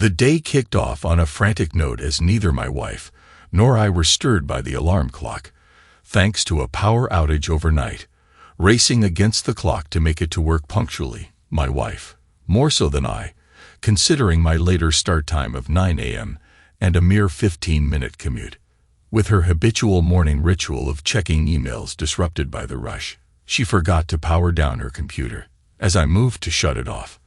The day kicked off on a frantic note as neither my wife nor I were stirred by the alarm clock, thanks to a power outage overnight. Racing against the clock to make it to work punctually, my wife, more so than I, considering my later start time of 9 a.m. and a mere 15-minute commute. With her habitual morning ritual of checking emails disrupted by the rush, she forgot to power down her computer. As I moved to shut it off,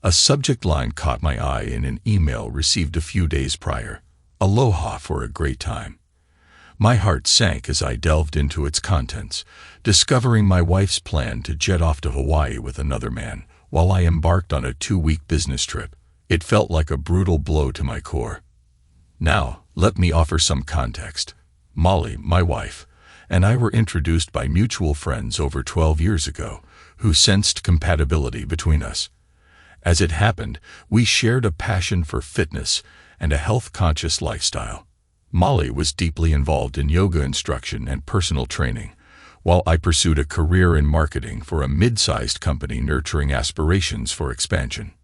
a subject line caught my eye in an email received a few days prior. Aloha for a great time. My heart sank as I delved into its contents, discovering my wife's plan to jet off to Hawaii with another man while I embarked on a 2-week business trip. It felt like a brutal blow to my core. Now, let me offer some context. Molly, my wife, and I were introduced by mutual friends over 12 years ago who sensed compatibility between us. As it happened, we shared a passion for fitness and a health-conscious lifestyle. Molly was deeply involved in yoga instruction and personal training, while I pursued a career in marketing for a mid-sized company nurturing aspirations for expansion.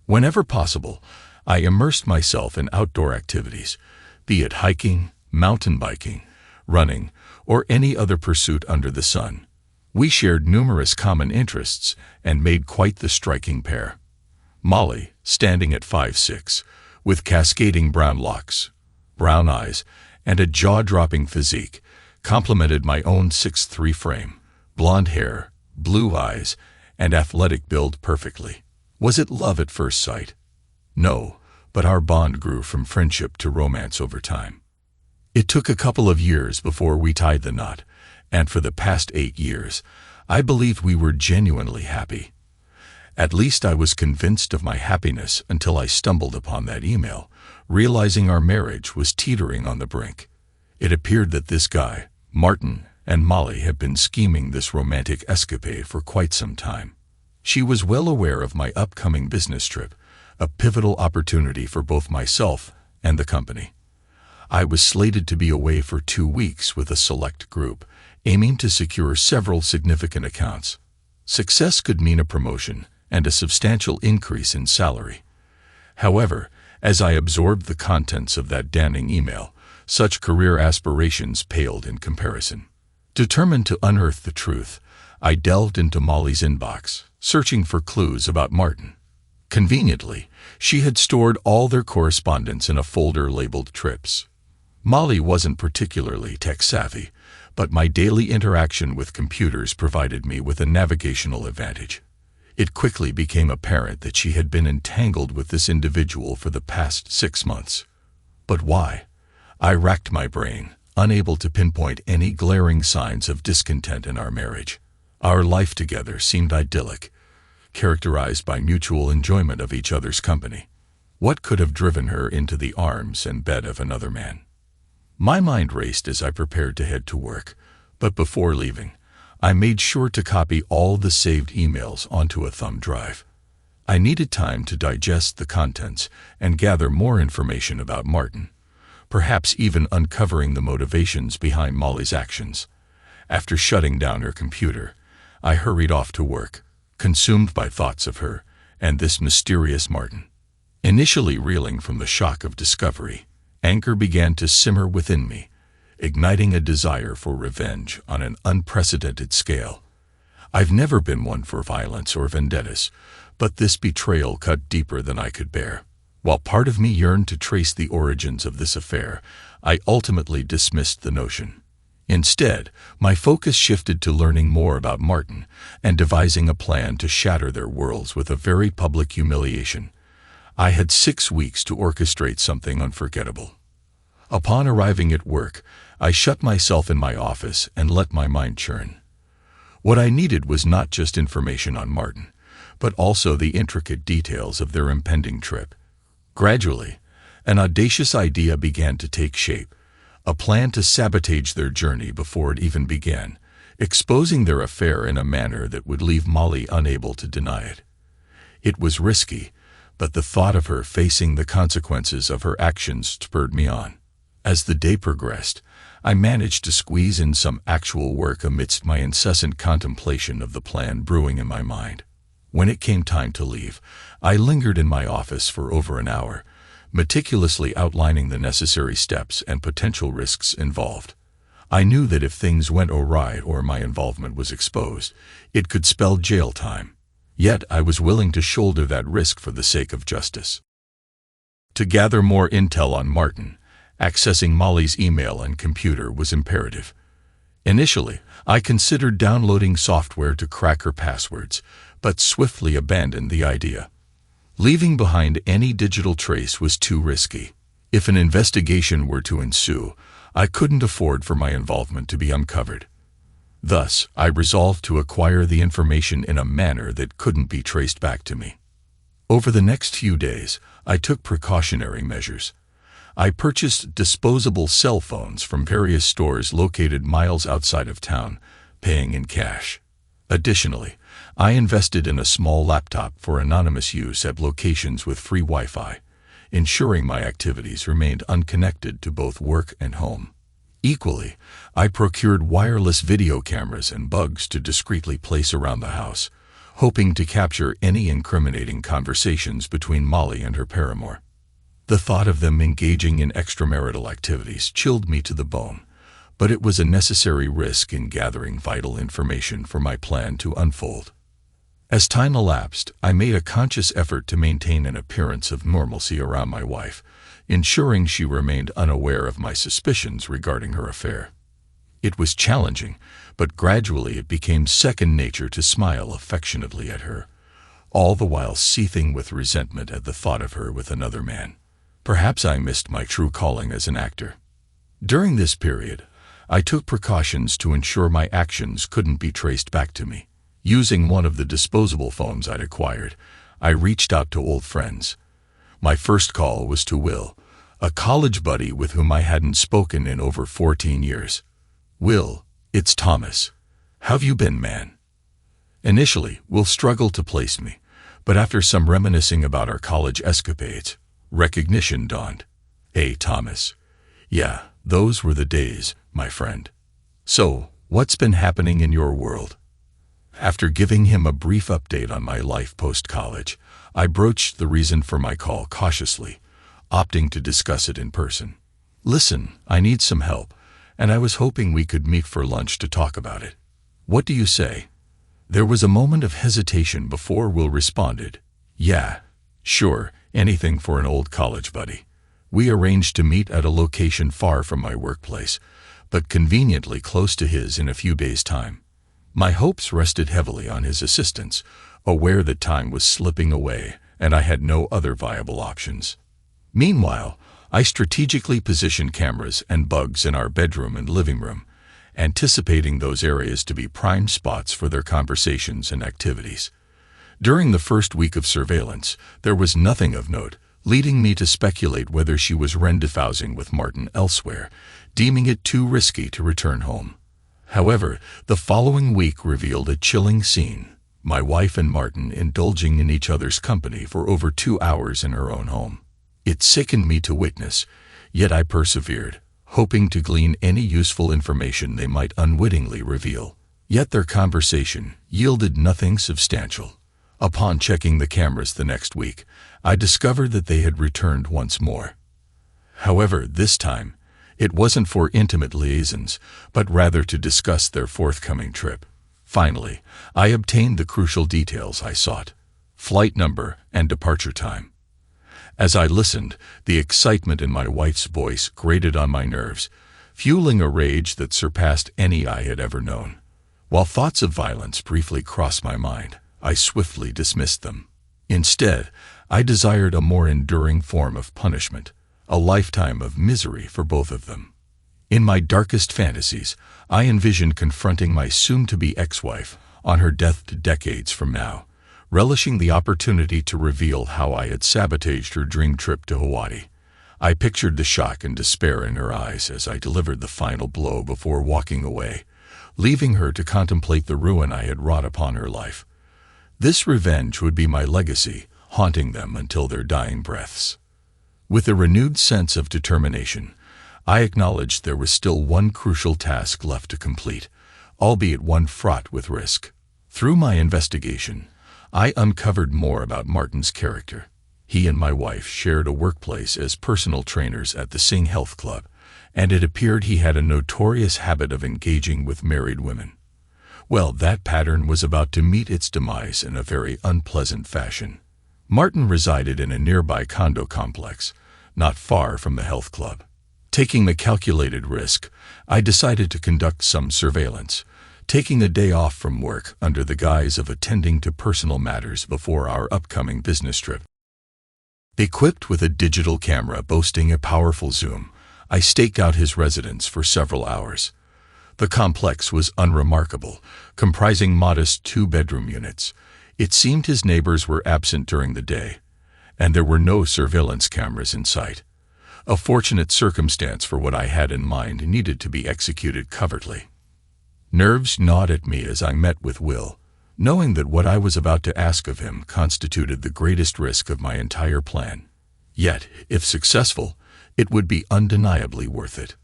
Whenever possible, I immersed myself in outdoor activities, be it hiking, mountain biking, running, or any other pursuit under the sun. We shared numerous common interests and made quite the striking pair. Molly, standing at 5'6", with cascading brown locks, brown eyes, and a jaw-dropping physique, complemented my own 6'3" frame, blonde hair, blue eyes, and athletic build perfectly. Was it love at first sight? No, but our bond grew from friendship to romance over time. It took a couple of years before we tied the knot, and for the past 8 years, I believed we were genuinely happy. At least I was convinced of my happiness until I stumbled upon that email, realizing our marriage was teetering on the brink. It appeared that this guy, Martin, and Molly had been scheming this romantic escapade for quite some time. She was well aware of my upcoming business trip, a pivotal opportunity for both myself and the company. I was slated to be away for 2 weeks with a select group, aiming to secure several significant accounts. Success could mean a promotion and a substantial increase in salary. However, as I absorbed the contents of that damning email, such career aspirations paled in comparison. Determined to unearth the truth, I delved into Molly's inbox, searching for clues about Martin. Conveniently, she had stored all their correspondence in a folder labeled trips. Molly wasn't particularly tech-savvy, but my daily interaction with computers provided me with a navigational advantage. It quickly became apparent that she had been entangled with this individual for the past 6 months. But why? I racked my brain, unable to pinpoint any glaring signs of discontent in our marriage. Our life together seemed idyllic, characterized by mutual enjoyment of each other's company. What could have driven her into the arms and bed of another man? My mind raced as I prepared to head to work, but before leaving, I made sure to copy all the saved emails onto a thumb drive. I needed time to digest the contents and gather more information about Martin, perhaps even uncovering the motivations behind Molly's actions. After shutting down her computer, I hurried off to work, consumed by thoughts of her and this mysterious Martin. Initially reeling from the shock of discovery, anger began to simmer within me, igniting a desire for revenge on an unprecedented scale. I've never been one for violence or vendettas, but this betrayal cut deeper than I could bear. While part of me yearned to trace the origins of this affair, I ultimately dismissed the notion. Instead, my focus shifted to learning more about Martin and devising a plan to shatter their worlds with a very public humiliation. I had 6 weeks to orchestrate something unforgettable. Upon arriving at work, I shut myself in my office and let my mind churn. What I needed was not just information on Martin, but also the intricate details of their impending trip. Gradually, an audacious idea began to take shape, a plan to sabotage their journey before it even began, exposing their affair in a manner that would leave Molly unable to deny it. It was risky, but the thought of her facing the consequences of her actions spurred me on. As the day progressed, I managed to squeeze in some actual work amidst my incessant contemplation of the plan brewing in my mind. When it came time to leave, I lingered in my office for over an hour, meticulously outlining the necessary steps and potential risks involved. I knew that if things went awry or my involvement was exposed, it could spell jail time. Yet I was willing to shoulder that risk for the sake of justice. To gather more intel on Martin, accessing Molly's email and computer was imperative. Initially, I considered downloading software to crack her passwords, but swiftly abandoned the idea. Leaving behind any digital trace was too risky. If an investigation were to ensue, I couldn't afford for my involvement to be uncovered. Thus, I resolved to acquire the information in a manner that couldn't be traced back to me. Over the next few days, I took precautionary measures. I purchased disposable cell phones from various stores located miles outside of town, paying in cash. Additionally, I invested in a small laptop for anonymous use at locations with free Wi-Fi, ensuring my activities remained unconnected to both work and home. Equally, I procured wireless video cameras and bugs to discreetly place around the house, hoping to capture any incriminating conversations between Molly and her paramour. The thought of them engaging in extramarital activities chilled me to the bone, but it was a necessary risk in gathering vital information for my plan to unfold. As time elapsed, I made a conscious effort to maintain an appearance of normalcy around my wife, ensuring she remained unaware of my suspicions regarding her affair. It was challenging, but gradually it became second nature to smile affectionately at her, all the while seething with resentment at the thought of her with another man. Perhaps I missed my true calling as an actor. During this period, I took precautions to ensure my actions couldn't be traced back to me. Using one of the disposable phones I'd acquired, I reached out to old friends. My first call was to Will, a college buddy with whom I hadn't spoken in over 14 years. "Will, it's Thomas. How've you been, man?" Initially, Will struggled to place me, but after some reminiscing about our college escapades, recognition dawned. "Hey, Thomas. Yeah, those were the days, my friend. So, what's been happening in your world?" After giving him a brief update on my life post-college, I broached the reason for my call cautiously, opting to discuss it in person. "Listen, I need some help, and I was hoping we could meet for lunch to talk about it. What do you say?" There was a moment of hesitation before Will responded. "Yeah, sure, anything for an old college buddy." We arranged to meet at a location far from my workplace, but conveniently close to his in a few days' time. My hopes rested heavily on his assistance, aware that time was slipping away and I had no other viable options. Meanwhile, I strategically positioned cameras and bugs in our bedroom and living room, anticipating those areas to be prime spots for their conversations and activities. During the first week of surveillance, there was nothing of note, leading me to speculate whether she was rendezvousing with Martin elsewhere, deeming it too risky to return home. However, the following week revealed a chilling scene, my wife and Martin indulging in each other's company for over 2 hours in her own home. It sickened me to witness, yet I persevered, hoping to glean any useful information they might unwittingly reveal. Yet their conversation yielded nothing substantial. Upon checking the cameras the next week, I discovered that they had returned once more. However, this time, it wasn't for intimate liaisons, but rather to discuss their forthcoming trip. Finally, I obtained the crucial details I sought: flight number and departure time. As I listened, the excitement in my wife's voice grated on my nerves, fueling a rage that surpassed any I had ever known. While thoughts of violence briefly crossed my mind, I swiftly dismissed them. Instead, I desired a more enduring form of punishment, a lifetime of misery for both of them. In my darkest fantasies, I envisioned confronting my soon-to-be ex-wife on her deathbed decades from now, relishing the opportunity to reveal how I had sabotaged her dream trip to Hawaii. I pictured the shock and despair in her eyes as I delivered the final blow before walking away, leaving her to contemplate the ruin I had wrought upon her life. This revenge would be my legacy, haunting them until their dying breaths. With a renewed sense of determination, I acknowledged there was still one crucial task left to complete, albeit one fraught with risk. Through my investigation, I uncovered more about Martin's character. He and my wife shared a workplace as personal trainers at the Sing Health Club, and it appeared he had a notorious habit of engaging with married women. Well, that pattern was about to meet its demise in a very unpleasant fashion. Martin resided in a nearby condo complex, not far from the health club. Taking the calculated risk, I decided to conduct some surveillance, taking a day off from work under the guise of attending to personal matters before our upcoming business trip. Equipped with a digital camera boasting a powerful zoom, I staked out his residence for several hours. The complex was unremarkable, comprising modest 2-bedroom units. It seemed his neighbors were absent during the day, and there were no surveillance cameras in sight. A fortunate circumstance, for what I had in mind needed to be executed covertly. Nerves gnawed at me as I met with Will, knowing that what I was about to ask of him constituted the greatest risk of my entire plan. Yet, if successful, it would be undeniably worth it.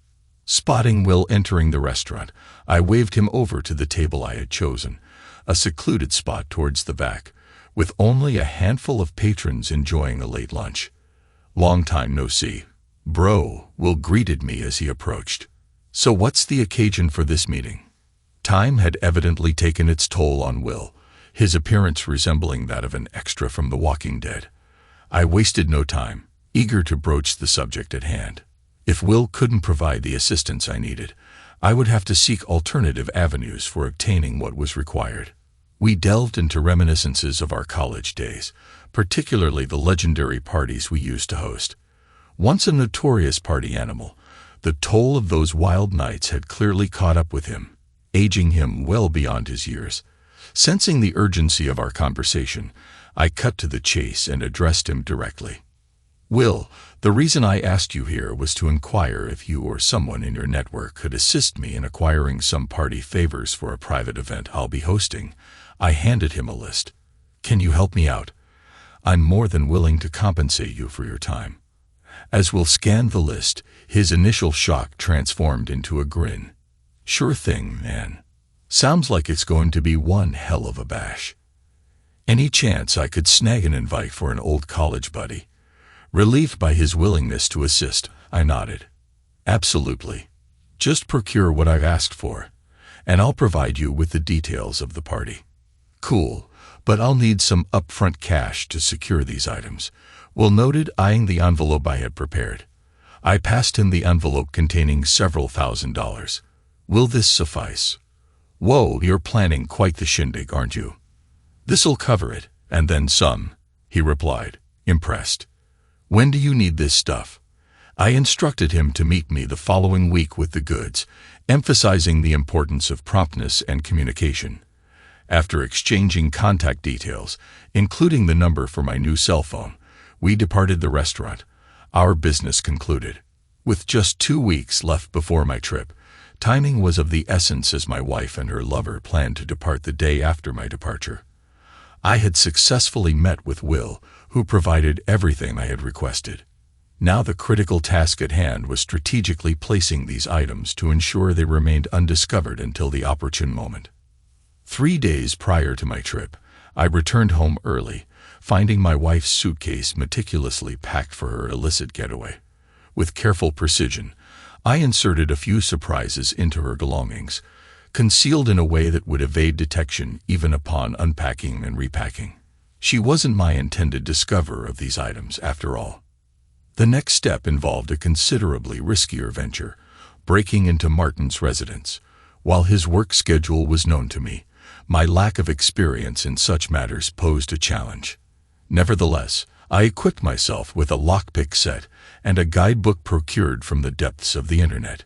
Spotting Will entering the restaurant, I waved him over to the table I had chosen, a secluded spot towards the back, with only a handful of patrons enjoying a late lunch. "Long time no see, bro," Will greeted me as he approached. "So what's the occasion for this meeting?" Time had evidently taken its toll on Will, his appearance resembling that of an extra from The Walking Dead. I wasted no time, eager to broach the subject at hand. If Will couldn't provide the assistance I needed, I would have to seek alternative avenues for obtaining what was required. We delved into reminiscences of our college days, particularly the legendary parties we used to host. Once a notorious party animal, the toll of those wild nights had clearly caught up with him, aging him well beyond his years. Sensing the urgency of our conversation, I cut to the chase and addressed him directly. "Will, the reason I asked you here was to inquire if you or someone in your network could assist me in acquiring some party favors for a private event I'll be hosting." I handed him a list. "Can you help me out? I'm more than willing to compensate you for your time." As Will scanned the list, his initial shock transformed into a grin. "Sure thing, man. Sounds like it's going to be one hell of a bash. Any chance I could snag an invite for an old college buddy?" Relieved by his willingness to assist, I nodded. "Absolutely. Just procure what I've asked for, and I'll provide you with the details of the party." "Cool, but I'll need some upfront cash to secure these items," Will noted, eyeing the envelope I had prepared. I passed him the envelope containing several $1,000s. "Will this suffice?" "Whoa, you're planning quite the shindig, aren't you?" "This'll cover it, and then some," he replied, impressed. "When do you need this stuff?" I instructed him to meet me the following week with the goods, emphasizing the importance of promptness and communication. After exchanging contact details, including the number for my new cell phone, we departed the restaurant, our business concluded. With just 2 weeks left before my trip, timing was of the essence as my wife and her lover planned to depart the day after my departure. I had successfully met with Will, who provided everything I had requested. Now the critical task at hand was strategically placing these items to ensure they remained undiscovered until the opportune moment. 3 days prior to my trip, I returned home early, finding my wife's suitcase meticulously packed for her illicit getaway. With careful precision, I inserted a few surprises into her belongings, concealed in a way that would evade detection even upon unpacking and repacking. She wasn't my intended discoverer of these items, after all. The next step involved a considerably riskier venture, breaking into Martin's residence. While his work schedule was known to me, my lack of experience in such matters posed a challenge. Nevertheless, I equipped myself with a lockpick set and a guidebook procured from the depths of the internet.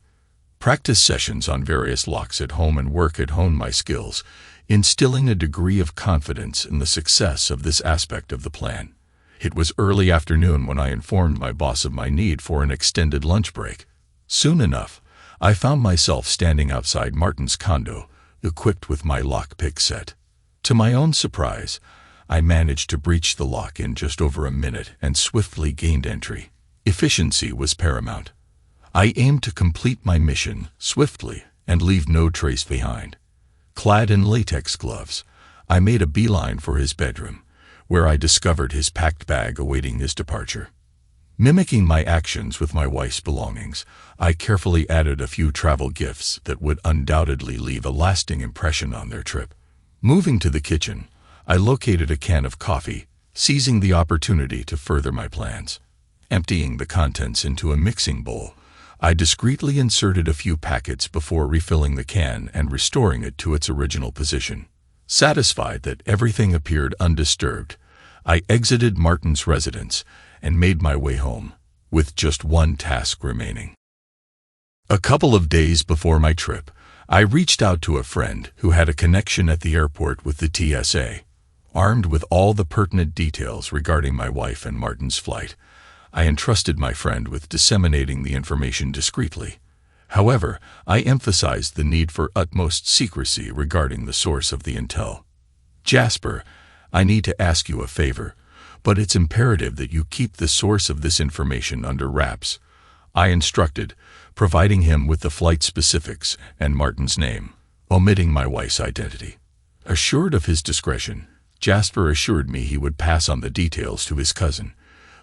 Practice sessions on various locks at home and work had honed my skills, instilling a degree of confidence in the success of this aspect of the plan. It was early afternoon when I informed my boss of my need for an extended lunch break. Soon enough, I found myself standing outside Martin's condo, equipped with my lockpick set. To my own surprise, I managed to breach the lock in just over a minute and swiftly gained entry. Efficiency was paramount. I aimed to complete my mission swiftly and leave no trace behind. Clad in latex gloves, I made a beeline for his bedroom, where I discovered his packed bag awaiting his departure. Mimicking my actions with my wife's belongings, I carefully added a few travel gifts that would undoubtedly leave a lasting impression on their trip. Moving to the kitchen, I located a can of coffee, seizing the opportunity to further my plans. Emptying the contents into a mixing bowl, I discreetly inserted a few packets before refilling the can and restoring it to its original position. Satisfied that everything appeared undisturbed, I exited Martin's residence and made my way home, with just one task remaining. A couple of days before my trip, I reached out to a friend who had a connection at the airport with the TSA. Armed with all the pertinent details regarding my wife and Martin's flight, I entrusted my friend with disseminating the information discreetly. However, I emphasized the need for utmost secrecy regarding the source of the intel. "Jasper, I need to ask you a favor, but it's imperative that you keep the source of this information under wraps," I instructed, providing him with the flight specifics and Martin's name, omitting my wife's identity. Assured of his discretion, Jasper assured me he would pass on the details to his cousin,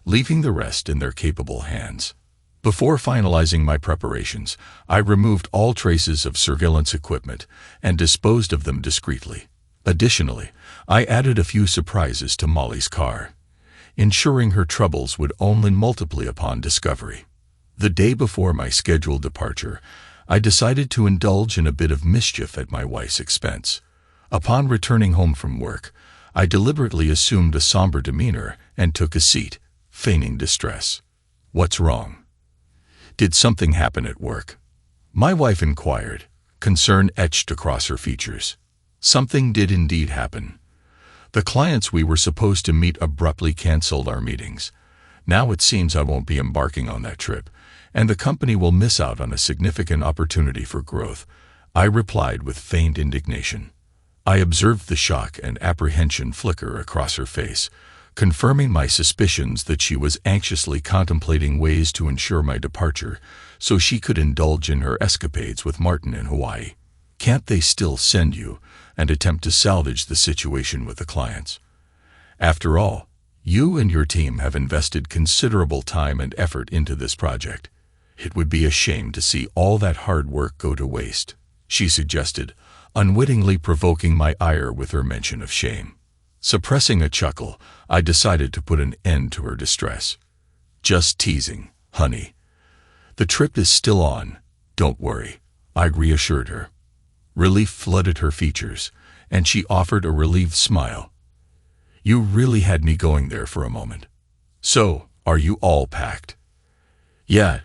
leaving the rest in their capable hands. Before finalizing my preparations, I removed all traces of surveillance equipment and disposed of them discreetly. Additionally, I added a few surprises to Molly's car, ensuring her troubles would only multiply upon discovery. The day before my scheduled departure, I decided to indulge in a bit of mischief at my wife's expense. Upon returning home from work, I deliberately assumed a somber demeanor and took a seat, feigning distress. "What's wrong? Did something happen at work?" my wife inquired, concern etched across her features. Something did indeed happen. The clients we were supposed to meet abruptly canceled our meetings. Now it seems I won't be embarking on that trip, and the company will miss out on a significant opportunity for growth, I replied with feigned indignation. I observed the shock and apprehension flicker across her face, confirming my suspicions that she was anxiously contemplating ways to ensure my departure so she could indulge in her escapades with Martin in Hawaii. "Can't they still send you and attempt to salvage the situation with the clients? After all, you and your team have invested considerable time and effort into this project. It would be a shame to see all that hard work go to waste," she suggested, unwittingly provoking my ire with her mention of shame. Suppressing a chuckle, I decided to put an end to her distress. "Just teasing, honey. The trip is still on. Don't worry," I reassured her. Relief flooded her features, and she offered a relieved smile. "You really had me going there for a moment. So, are you all packed?" "Yeah,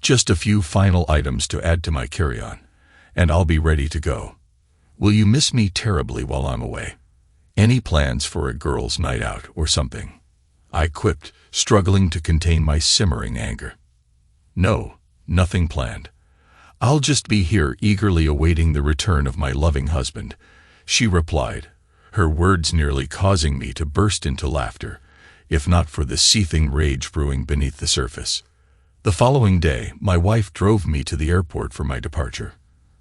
just a few final items to add to my carry-on, and I'll be ready to go. Will you miss me terribly while I'm away? Any plans for a girls' night out or something?" I quipped, struggling to contain my simmering anger. "No, nothing planned. I'll just be here eagerly awaiting the return of my loving husband," she replied, her words nearly causing me to burst into laughter, if not for the seething rage brewing beneath the surface. The following day, my wife drove me to the airport for my departure.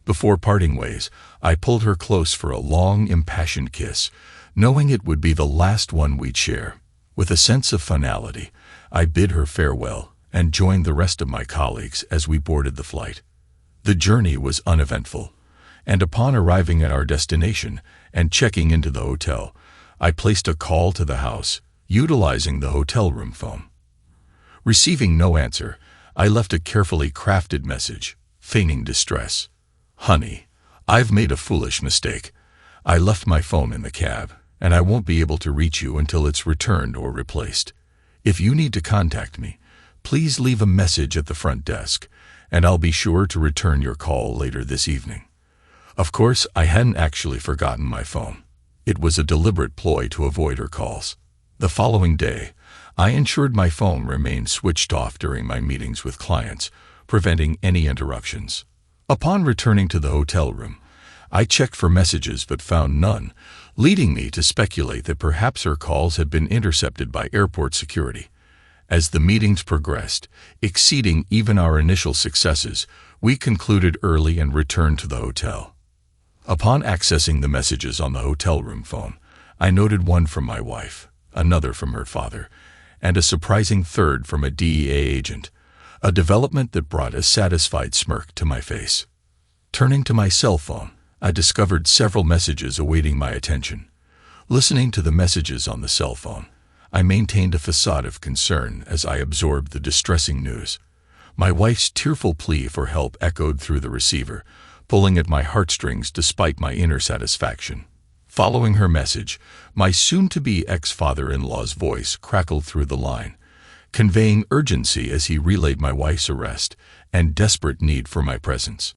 Before parting ways, I pulled her close for a long, impassioned kiss, knowing it would be the last one we'd share. With a sense of finality, I bid her farewell and joined the rest of my colleagues as we boarded the flight. The journey was uneventful, and upon arriving at our destination and checking into the hotel, I placed a call to the house, utilizing the hotel room phone. Receiving no answer, I left a carefully crafted message, feigning distress. "Honey, I've made a foolish mistake. I left my phone in the cab, and I won't be able to reach you until it's returned or replaced. If you need to contact me, please leave a message at the front desk, and I'll be sure to return your call later this evening." Of course, I hadn't actually forgotten my phone. It was a deliberate ploy to avoid her calls. The following day, I ensured my phone remained switched off during my meetings with clients, preventing any interruptions. Upon returning to the hotel room, I checked for messages but found none, leading me to speculate that perhaps her calls had been intercepted by airport security. As the meetings progressed, exceeding even our initial successes, we concluded early and returned to the hotel. Upon accessing the messages on the hotel room phone, I noted one from my wife, another from her father, and a surprising third from a DEA agent, a development that brought a satisfied smirk to my face. Turning to my cell phone, I discovered several messages awaiting my attention. Listening to the messages on the cell phone, I maintained a facade of concern as I absorbed the distressing news. My wife's tearful plea for help echoed through the receiver, pulling at my heartstrings despite my inner satisfaction. Following her message, my soon-to-be ex-father-in-law's voice crackled through the line, conveying urgency as he relayed my wife's arrest and desperate need for my presence.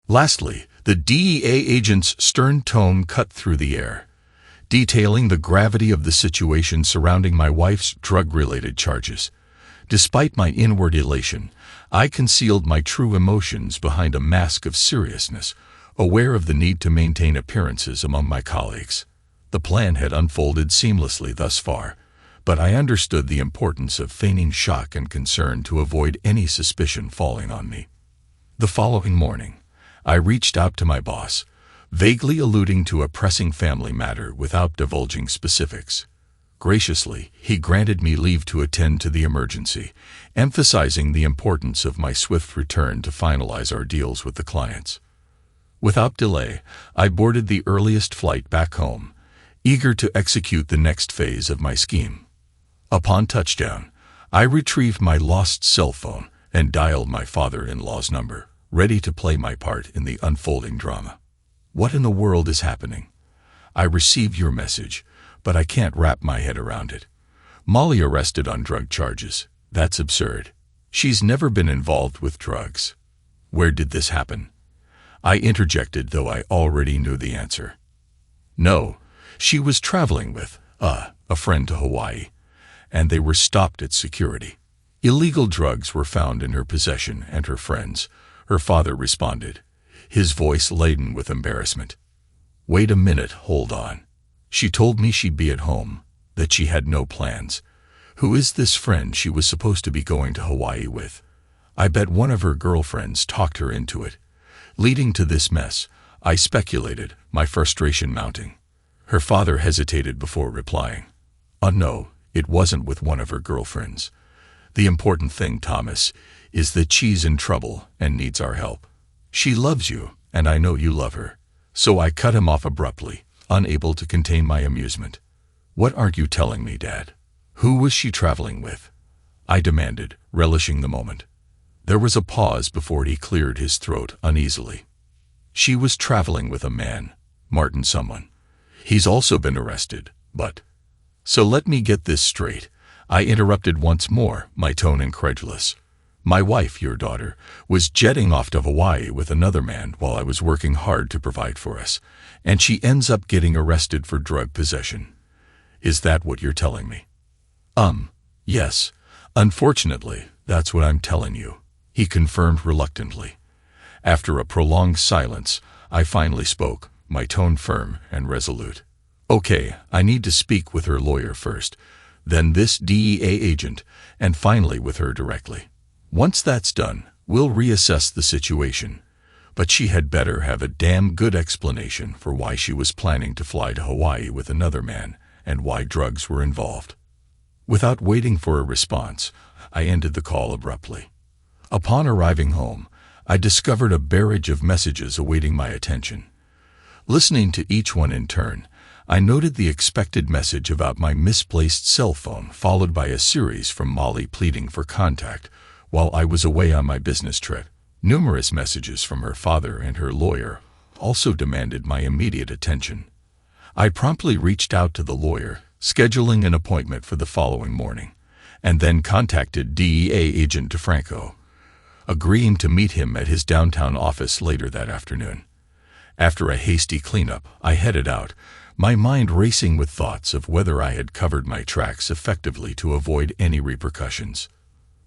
Lastly, the DEA agent's stern tone cut through the air, detailing the gravity of the situation surrounding my wife's drug-related charges. Despite my inward elation, I concealed my true emotions behind a mask of seriousness, aware of the need to maintain appearances among my colleagues. The plan had unfolded seamlessly thus far, but I understood the importance of feigning shock and concern to avoid any suspicion falling on me. The following morning, I reached out to my boss, vaguely alluding to a pressing family matter without divulging specifics. Graciously, he granted me leave to attend to the emergency, emphasizing the importance of my swift return to finalize our deals with the clients. Without delay, I boarded the earliest flight back home, eager to execute the next phase of my scheme. Upon touchdown, I retrieved my lost cell phone and dialed my father-in-law's number, ready to play my part in the unfolding drama. What in the world is happening? I received your message, but I can't wrap my head around it. Molly arrested on drug charges. That's absurd. She's never been involved with drugs. Where did this happen? I interjected, though I already knew the answer. No, she was traveling with a friend to Hawaii, and they were stopped at security. Illegal drugs were found in her possession and her friends, her father responded, his voice laden with embarrassment. Wait a minute, hold on. She told me she'd be at home, that she had no plans. Who is this friend she was supposed to be going to Hawaii with? I bet one of her girlfriends talked her into it. Leading to this mess, I speculated, my frustration mounting. Her father hesitated before replying. No, it wasn't with one of her girlfriends. The important thing, Thomas, is that she's in trouble and needs our help. She loves you, and I know you love her. So I cut him off abruptly, unable to contain my amusement. What aren't you telling me, Dad? Who was she traveling with? I demanded, relishing the moment. There was a pause before he cleared his throat uneasily. She was traveling with a man, Martin someone. He's also been arrested, but... So let me get this straight. I interrupted once more, my tone incredulous. My wife, your daughter, was jetting off to Hawaii with another man while I was working hard to provide for us, and she ends up getting arrested for drug possession. Is that what you're telling me? Yes. Unfortunately, that's what I'm telling you, he confirmed reluctantly. After a prolonged silence, I finally spoke, my tone firm and resolute. Okay, I need to speak with her lawyer first, then this DEA agent, and finally with her directly. Once that's done, we'll reassess the situation. But she had better have a damn good explanation for why she was planning to fly to Hawaii with another man and why drugs were involved. Without waiting for a response, I ended the call abruptly. Upon arriving home, I discovered a barrage of messages awaiting my attention. Listening to each one in turn, I noted the expected message about my misplaced cell phone, followed by a series from Molly pleading for contact while I was away on my business trip. Numerous messages from her father and her lawyer also demanded my immediate attention. I promptly reached out to the lawyer, scheduling an appointment for the following morning, and then contacted DEA agent DeFranco, agreeing to meet him at his downtown office later that afternoon. After a hasty cleanup, I headed out, my mind racing with thoughts of whether I had covered my tracks effectively to avoid any repercussions.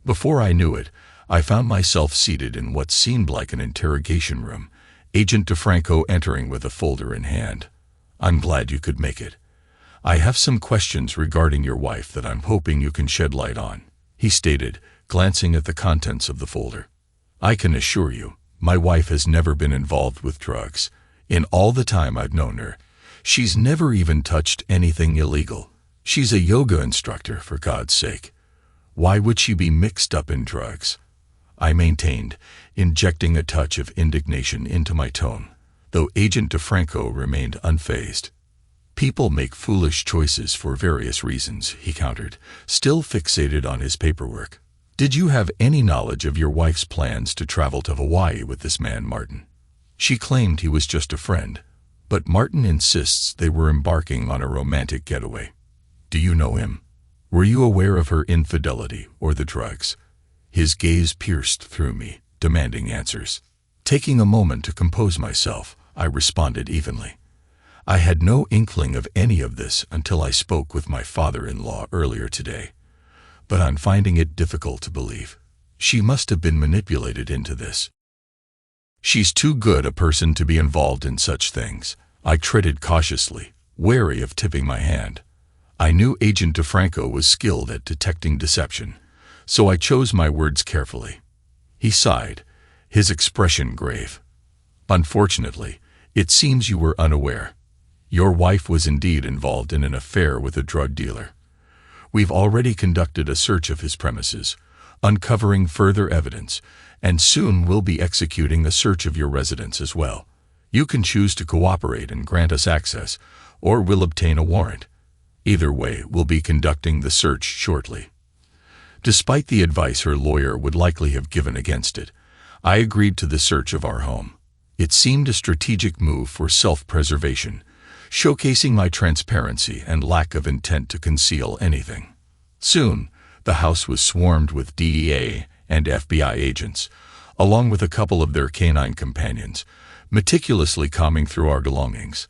Before I knew it, I found myself seated in what seemed like an interrogation room, Agent DeFranco entering with a folder in hand. I'm glad you could make it. I have some questions regarding your wife that I'm hoping you can shed light on, he stated, glancing at the contents of the folder. I can assure you, my wife has never been involved with drugs. In all the time I've known her, she's never even touched anything illegal. She's a yoga instructor, for God's sake. Why would she be mixed up in drugs? I maintained, injecting a touch of indignation into my tone, though Agent DeFranco remained unfazed. People make foolish choices for various reasons, he countered, still fixated on his paperwork. Did you have any knowledge of your wife's plans to travel to Hawaii with this man, Martin? She claimed he was just a friend, but Martin insists they were embarking on a romantic getaway. Do you know him? Were you aware of her infidelity or the drugs? His gaze pierced through me, demanding answers. Taking a moment to compose myself, I responded evenly. I had no inkling of any of this until I spoke with my father-in-law earlier today. But I'm finding it difficult to believe. She must have been manipulated into this. She's too good a person to be involved in such things. I treaded cautiously, wary of tipping my hand. I knew Agent DeFranco was skilled at detecting deception, so I chose my words carefully. He sighed, his expression grave. Unfortunately, it seems you were unaware. Your wife was indeed involved in an affair with a drug dealer. We've already conducted a search of his premises, uncovering further evidence, and soon we'll be executing a search of your residence as well. You can choose to cooperate and grant us access, or we'll obtain a warrant. Either way, we'll be conducting the search shortly. Despite the advice her lawyer would likely have given against it, I agreed to the search of our home. It seemed a strategic move for self-preservation, showcasing my transparency and lack of intent to conceal anything. Soon, the house was swarmed with DEA and FBI agents, along with a couple of their canine companions, meticulously combing through our belongings.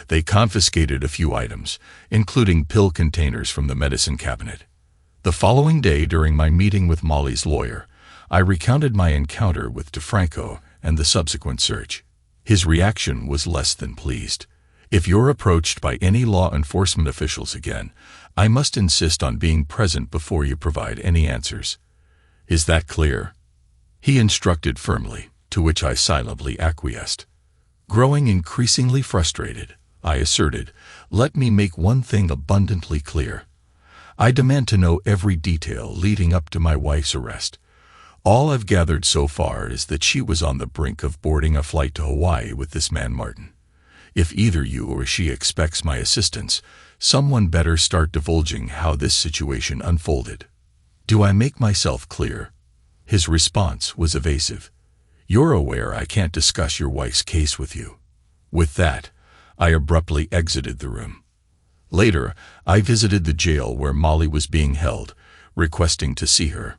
They confiscated a few items, including pill containers from the medicine cabinet. The following day, during my meeting with Molly's lawyer, I recounted my encounter with DeFranco and the subsequent search. His reaction was less than pleased. If you're approached by any law enforcement officials again, I must insist on being present before you provide any answers. Is that clear? He instructed firmly, to which I silently acquiesced. Growing increasingly frustrated, I asserted, let me make one thing abundantly clear. I demand to know every detail leading up to my wife's arrest. All I've gathered so far is that she was on the brink of boarding a flight to Hawaii with this man Martin. If either you or she expects my assistance, someone better start divulging how this situation unfolded. Do I make myself clear? His response was evasive. You're aware I can't discuss your wife's case with you. With that, I abruptly exited the room. Later, I visited the jail where Molly was being held, requesting to see her.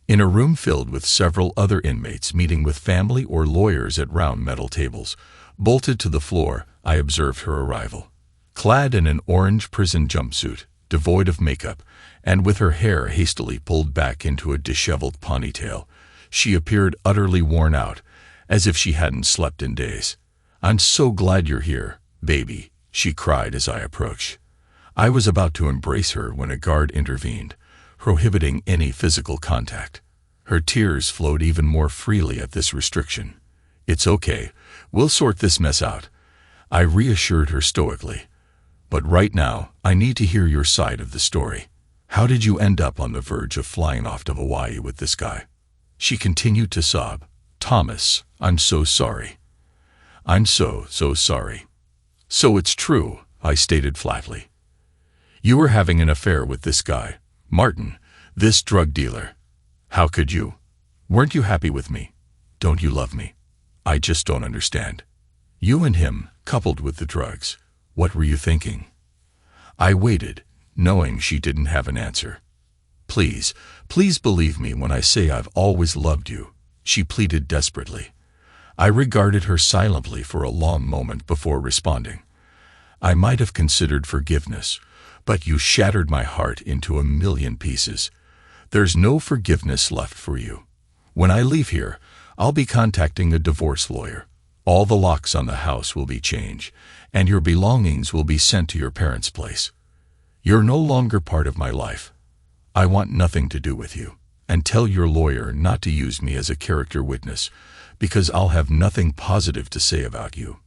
In a room filled with several other inmates meeting with family or lawyers at round metal tables, bolted to the floor, I observed her arrival. Clad in an orange prison jumpsuit, devoid of makeup, and with her hair hastily pulled back into a disheveled ponytail, she appeared utterly worn out, as if she hadn't slept in days. I'm so glad you're here, baby, she cried as I approached. I was about to embrace her when a guard intervened, prohibiting any physical contact. Her tears flowed even more freely at this restriction. It's okay, we'll sort this mess out, I reassured her stoically. But right now, I need to hear your side of the story. How did you end up on the verge of flying off to Hawaii with this guy? She continued to sob. Thomas, I'm so sorry. I'm so sorry. So it's true, I stated flatly. You were having an affair with this guy, Martin, this drug dealer. How could you? Weren't you happy with me? Don't you love me? I just don't understand. You and him, coupled with the drugs, what were you thinking? I waited, knowing she didn't have an answer. Please believe me when I say I've always loved you, she pleaded desperately. I regarded her silently for a long moment before responding. I might have considered forgiveness, but you shattered my heart into a million pieces. There's no forgiveness left for you. When I leave here, I'll be contacting a divorce lawyer. All the locks on the house will be changed, and your belongings will be sent to your parents' place. You're no longer part of my life. I want nothing to do with you, and tell your lawyer not to use me as a character witness, because I'll have nothing positive to say about you.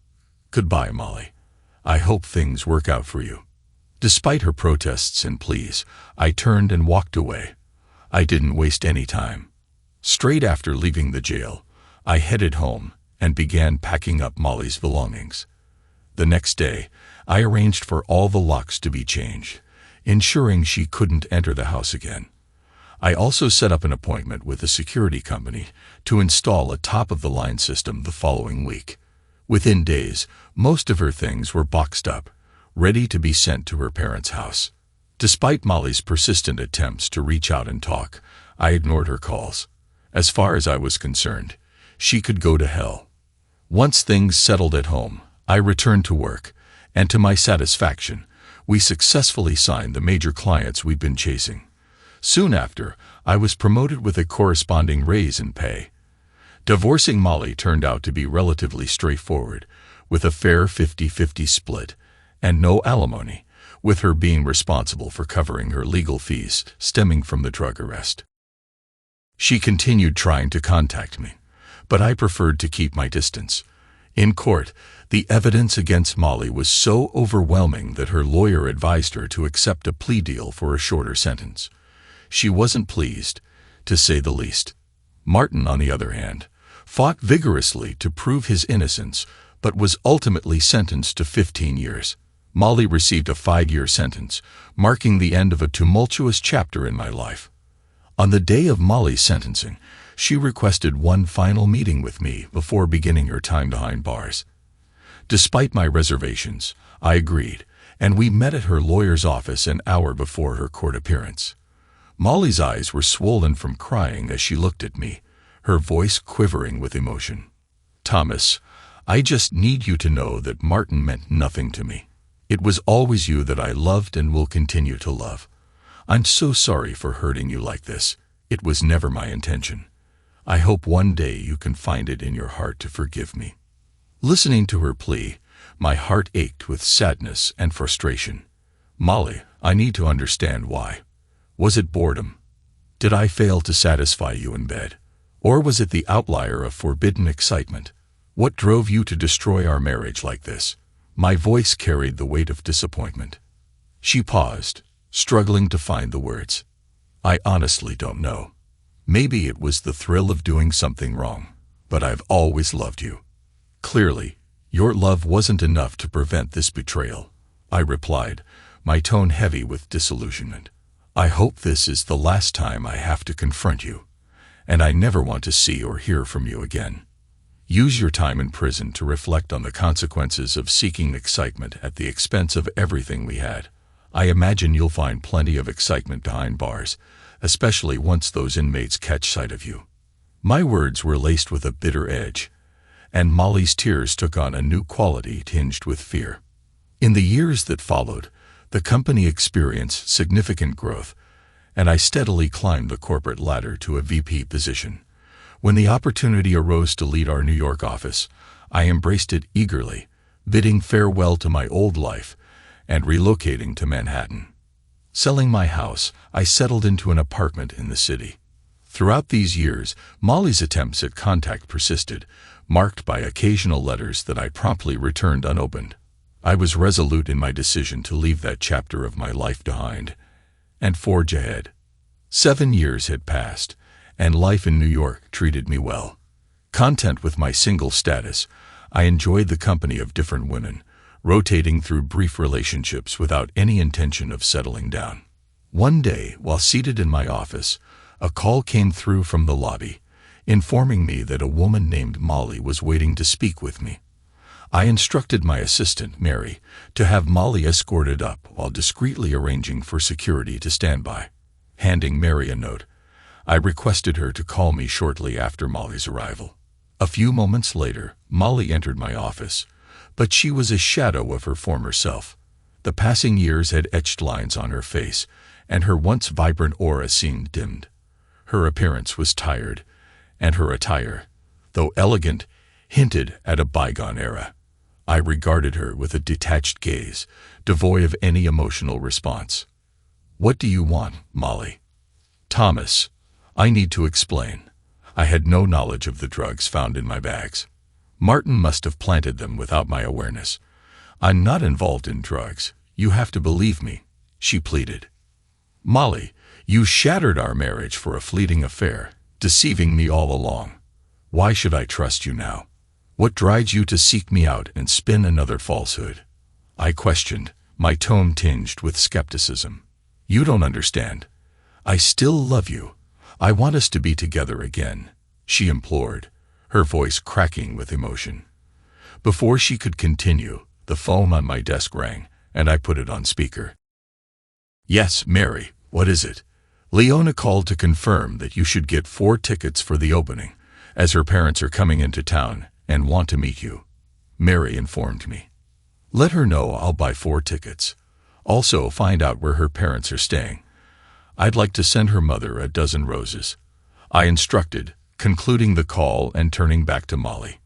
Goodbye, Molly. I hope things work out for you. Despite her protests and pleas, I turned and walked away. I didn't waste any time. Straight after leaving the jail, I headed home and began packing up Molly's belongings. The next day, I arranged for all the locks to be changed, ensuring she couldn't enter the house again. I also set up an appointment with a security company to install a top-of-the-line system the following week. Within days, most of her things were boxed up, ready to be sent to her parents' house. Despite Molly's persistent attempts to reach out and talk, I ignored her calls. As far as I was concerned, she could go to hell. Once things settled at home, I returned to work, and to my satisfaction, we successfully signed the major clients we'd been chasing. Soon after, I was promoted with a corresponding raise in pay. Divorcing Molly turned out to be relatively straightforward, with a fair 50-50 split, and no alimony, with her being responsible for covering her legal fees stemming from the drug arrest. She continued trying to contact me, but I preferred to keep my distance. In court, the evidence against Molly was so overwhelming that her lawyer advised her to accept a plea deal for a shorter sentence. She wasn't pleased, to say the least. Martin, on the other hand, fought vigorously to prove his innocence, but was ultimately sentenced to 15 years. Molly received a 5-year sentence, marking the end of a tumultuous chapter in my life. On the day of Molly's sentencing, she requested one final meeting with me before beginning her time behind bars. Despite my reservations, I agreed, and we met at her lawyer's office an hour before her court appearance. Molly's eyes were swollen from crying as she looked at me, her voice quivering with emotion. "Thomas, I just need you to know that Martin meant nothing to me. It was always you that I loved and will continue to love. I'm so sorry for hurting you like this. It was never my intention. I hope one day you can find it in your heart to forgive me." Listening to her plea, my heart ached with sadness and frustration. "Molly, I need to understand why. Was it boredom? Did I fail to satisfy you in bed? Or was it the outlier of forbidden excitement? What drove you to destroy our marriage like this?" My voice carried the weight of disappointment. She paused, struggling to find the words. "I honestly don't know. Maybe it was the thrill of doing something wrong, but I've always loved you. Clearly, your love wasn't enough to prevent this betrayal," I replied, my tone heavy with disillusionment. "I hope this is the last time I have to confront you, and I never want to see or hear from you again. Use your time in prison to reflect on the consequences of seeking excitement at the expense of everything we had. I imagine you'll find plenty of excitement behind bars, especially once those inmates catch sight of you." My words were laced with a bitter edge, and Molly's tears took on a new quality tinged with fear. In the years that followed, the company experienced significant growth, and I steadily climbed the corporate ladder to a VP position. When the opportunity arose to lead our New York office, I embraced it eagerly, bidding farewell to my old life and relocating to Manhattan. Selling my house, I settled into an apartment in the city. Throughout these years, Molly's attempts at contact persisted, marked by occasional letters that I promptly returned unopened. I was resolute in my decision to leave that chapter of my life behind and forge ahead. 7 years had passed, and life in New York treated me well. Content with my single status, I enjoyed the company of different women, rotating through brief relationships without any intention of settling down. One day, while seated in my office, a call came through from the lobby, informing me that a woman named Molly was waiting to speak with me. I instructed my assistant, Mary, to have Molly escorted up while discreetly arranging for security to stand by. Handing Mary a note, I requested her to call me shortly after Molly's arrival. A few moments later, Molly entered my office, but she was a shadow of her former self. The passing years had etched lines on her face, and her once vibrant aura seemed dimmed. Her appearance was tired, and her attire, though elegant, hinted at a bygone era. I regarded her with a detached gaze, devoid of any emotional response. "What do you want, Molly?" "Thomas, I need to explain. I had no knowledge of the drugs found in my bags. Martin must have planted them without my awareness. I'm not involved in drugs. You have to believe me, she pleaded. Molly, you shattered our marriage for a fleeting affair, deceiving me all along. Why should I trust you now? What drives you to seek me out and spin another falsehood? I questioned, my tone tinged with skepticism. You don't understand. I still love you. I want us to be together again, she implored, her voice cracking with emotion. Before she could continue, the phone on my desk rang, and I put it on speaker. Yes, Mary, what is it? Leona called to confirm that you should get 4 tickets for the opening, as her parents are coming into town and want to meet you, Mary informed me. Let her know I'll buy 4 tickets. Also find out where her parents are staying. I'd like to send her mother a dozen roses, I instructed, concluding the call and turning back to Molly.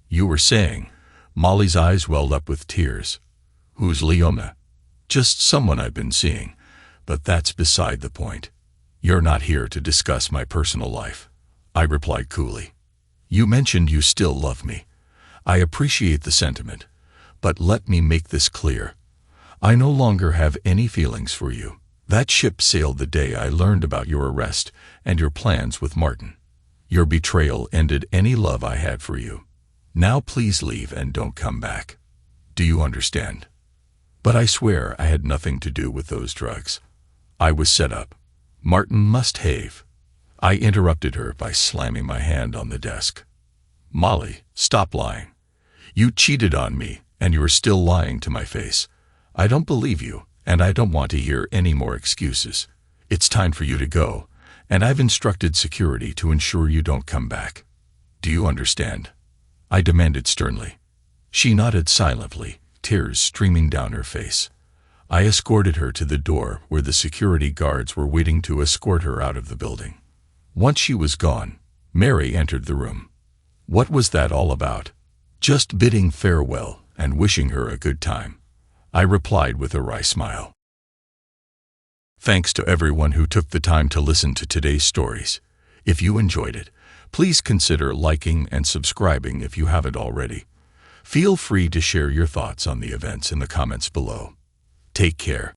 You were saying, Molly's eyes welled up with tears. Who's Leona? Just someone I've been seeing, but that's beside the point. You're not here to discuss my personal life, I replied coolly. You mentioned you still love me. I appreciate the sentiment, but let me make this clear. I no longer have any feelings for you. That ship sailed the day I learned about your arrest and your plans with Martin. Your betrayal ended any love I had for you. Now please leave and don't come back. Do you understand? But I swear I had nothing to do with those drugs. I was set up. Martin must have. I interrupted her by slamming my hand on the desk. Molly, stop lying. You cheated on me, and you are still lying to my face. I don't believe you, and I don't want to hear any more excuses. It's time for you to go, and I've instructed security to ensure you don't come back. Do you understand? I demanded sternly. She nodded silently, tears streaming down her face. I escorted her to the door where the security guards were waiting to escort her out of the building. Once she was gone, Mary entered the room. What was that all about? Just bidding farewell and wishing her a good time, I replied with a wry smile. Thanks to everyone who took the time to listen to today's stories. If you enjoyed it, please consider liking and subscribing if you haven't already. Feel free to share your thoughts on the events in the comments below. Take care.